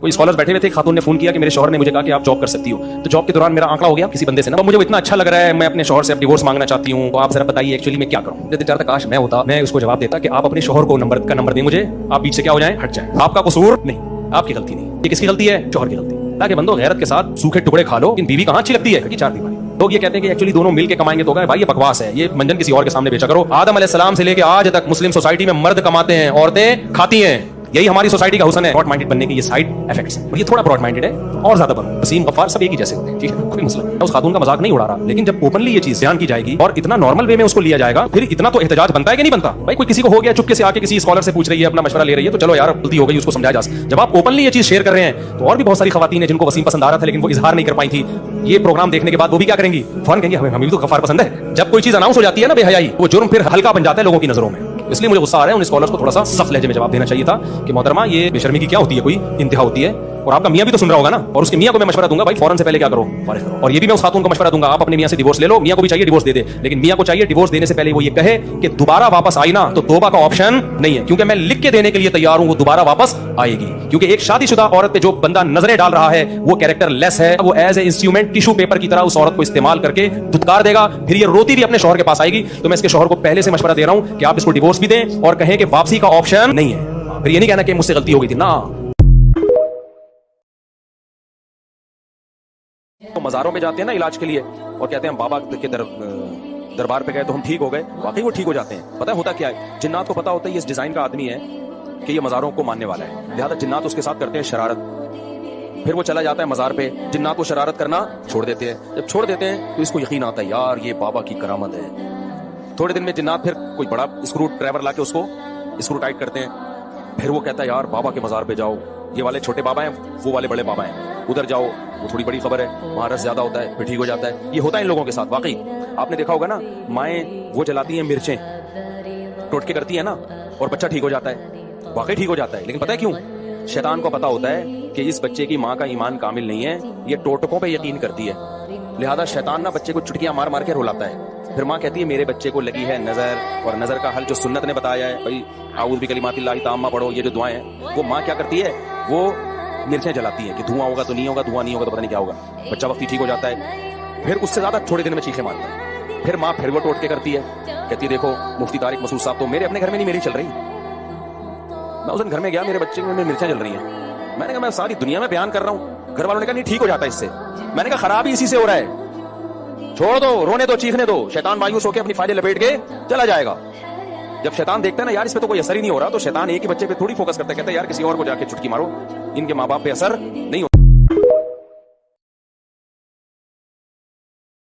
कोई स्कॉलर्स बैठे हुए थे, खातून ने फोन किया कि मेरे शौहर ने मुझे कहा कि आप जॉब कर सकती हो। तो जॉब के दौरान मेरा आंकड़ा हो गया किसी बंदे से ना, मुझे इतना अच्छा लग रहा है, मैं अपने शौहर से अब डिवोर्स मांगना चाहती हूँ, तो आप जरा बताइए एक्चुअली मैं क्या करूँ। यदि चाहता काश मैं होता, मैं उसको जवाब देता कि आप अपने शौहर को नंबर दें मुझे, आप बीच से क्या हो जाए, हट जाए, आपका कसूर नहीं, आपकी गलती नहीं। ये किसकी गलती है? शौहर की गलती। ताकि बंदो गैरत के साथ सूखे टुकड़े खा लो, इन बीवी कहाँ अच्छी लगती है कि चार दीवारी। लोग ये कहते हैं कि एक्चुअली दोनों मिलके कमाएंगे तो भाई ये बकवास है, ये मंजन किसी और के सामने बेचा करो। आदम अलैहिस्सलाम से लेके आज तक मुस्लिम सोसाइटी में मर्द कमाते हैं, औरतें खाती हैं। यही हमारी सोसाइटी का हुस्न है। ब्रॉड माइंडेड बनने के ये साइड इफेक्ट्स हैं, और ये थोड़ा ब्रॉड माइंडेड है और ज्यादा बनो। वसीम गफ्फार सब एक ही जैसे होते हैं, ठीक है, कोई मसला नहीं। उस खातून का मजाक नहीं उड़ा रहा, लेकिन जब ओपनली ये चीज बयान की जाएगी और इतना नॉर्मल वे में उसको लिया जाएगा, फिर इतना तो एहतजाज बनता है कि नहीं बनता। भाई कोई किसी को हो गया, चुपके से आके किसी स्कॉलर से पूछ रही है, अपना मशवरा ले रही है, तो चलो यार गलती हो गई, उसको समझाया जा सकता। जब आप ओपनली ये चीज शेयर कर रहे हैं, तो और भी बहुत सारी खवातीन है जिनको वसीम पसंद आ रहा था लेकिन वो इजहार नहीं कर पाई थी। ये प्रोग्राम देखने के बाद वो भी क्या करेंगी, फौरन कहेंगे हमें भी तो गफ्फार पसंद है। जब कोई चीज अनाउंस हो जाती है ना बेहयाई, वो जुर्म फिर हल्का बन जाता है लोगों की नजरों में। इसलिए मुझे गुस्सा आ रहा है उन स्कॉलर्स को थोड़ा सा सख्त लहजे में जवाब देना चाहिए था कि मोहतरमा ये बेशर्मी की क्या होती है, कोई इंतहा होती है। और आपका मियां भी तो सुन रहा होगा ना, और उसके मियां को मैं मशवरा दूंगा भाई फौरन से पहले क्या करो, फारिग करो। और ये भी मैं उस खातून को मशवरा दूंगा, आप अपने मियां से डिवोर्स ले लो, मियां को भी चाहिए डिवोर्स दे दे, लेकिन मियां को चाहिए डिवोर्स देने से पहले वो ये कहे कि दोबारा वापस आई ना तो तौबा का ऑप्शन नहीं है, क्योंकि मैं लिख के देने के लिए तैयार हूं वो दोबारा वापस आएगी। क्योंकि एक शादीशुदा औरत पे जो बंदा नजरें डाल रहा है वो कैरेक्टर लेस है, वो as a instrument tissue paper की तरह उस औरत को इस्तेमाल करके धुतकार देगा, फिर ये रोती भी अपने शौहर के पास आएगी। तो मैं इसके शौहर को पहले से मशवरा दे रहा हूं कि आप इसको डिवोर्स भी दें और कहें कि वापसी का ऑप्शन नहीं है। फिर ये नहीं कहना कि मुझसे गलती हो गई थी ना। तो मज़ारों में जाते हैं ना इलाज के लिए और कहते हैं बाबा के दरबार पे गए तो हम ठीक हो गए, वाकई वो ठीक हो जाते हैं। पता है होता क्या है, जिन्नात को पता होता है ये इस डिजाइन का आदमी है कि ये मज़ारों को मानने वाला है, लिहाजा जिन्नात उसके साथ करते हैं शरारत। फिर वो चला जाता है मज़ार पे, जिन्नात को शरारत करना छोड़ देते हैं। जब छोड़ देते हैं तो इसको यकीन आता है यार ये बाबा की करामत है। थोड़े दिन में जिन्नात फिर कोई बड़ा स्क्रू ड्राइवर ला के उसको स्क्रू टाइट करते हैं। फिर वो कहता है यार बाबा के मज़ार पे जाओ, ये वाले छोटे बाबा हैं, वो वाले बड़े बाबा हैं, उधर जाओ, वो थोड़ी बड़ी खबर है, वहां रस ज्यादा होता है, फिर ठीक हो जाता है। ये होता है इन लोगों के साथ। वाकई आपने देखा होगा ना, माएँ वो जलाती हैं मिर्चें, टोटके करती है ना, और बच्चा ठीक हो जाता है, वाकई ठीक हो जाता है। लेकिन पता है क्यों? शैतान को पता होता है कि इस बच्चे की माँ का ईमान कामिल नहीं है, ये टोटकों पे यकीन करती है, लिहाजा शैतान ना बच्चे को चुटकियां मार मार के रुलाता है। फिर माँ कहती है मेरे बच्चे को लगी है नजर, और नजर का हल जो सुन्नत ने बताया है, भाई आऊज़ बिकलिमातिल्लाहि ताम्मा पढ़ो, ये जो दुआएं हैं, वो माँ क्या करती है, वो मिर्चें जलाती है कि धुआं होगा तो नहीं होगा, धुआं नहीं होगा तो पता नहीं क्या होगा। बच्चा वक्त ठीक हो जाता है, फिर उससे ज्यादा थोड़े दिन में चीखें मारता है। फिर माँ फिर वो टोटके करती है, कहती है देखो मुफ्ती तारिक मसूद साहब तो मेरे अपने घर में नहीं मेरी चल रही। मैं उस दिन घर में गया, मेरे बच्चे में मिर्चें जल रही हैं। मैंने कहा मैं सारी दुनिया में बयान कर रहा हूँ, घर वालों ने कहा नहीं ठीक हो जाता है इससे। मैंने कहा खराब ही इसी से हो रहा है, छोड़ दो, रोने दो, चीखने दो, शैतान मायूस होकर अपनी फायदे लपेट के चला जाएगा। जब शैतान देखता है ना यार इस पे तो कोई असर ही नहीं हो रहा, तो शैतान एक ही बच्चे पे थोड़ी फोकस करता है, कहता है यार किसी और को जाके चुटकी मारो, इनके माँ बाप पे असर नहीं हो।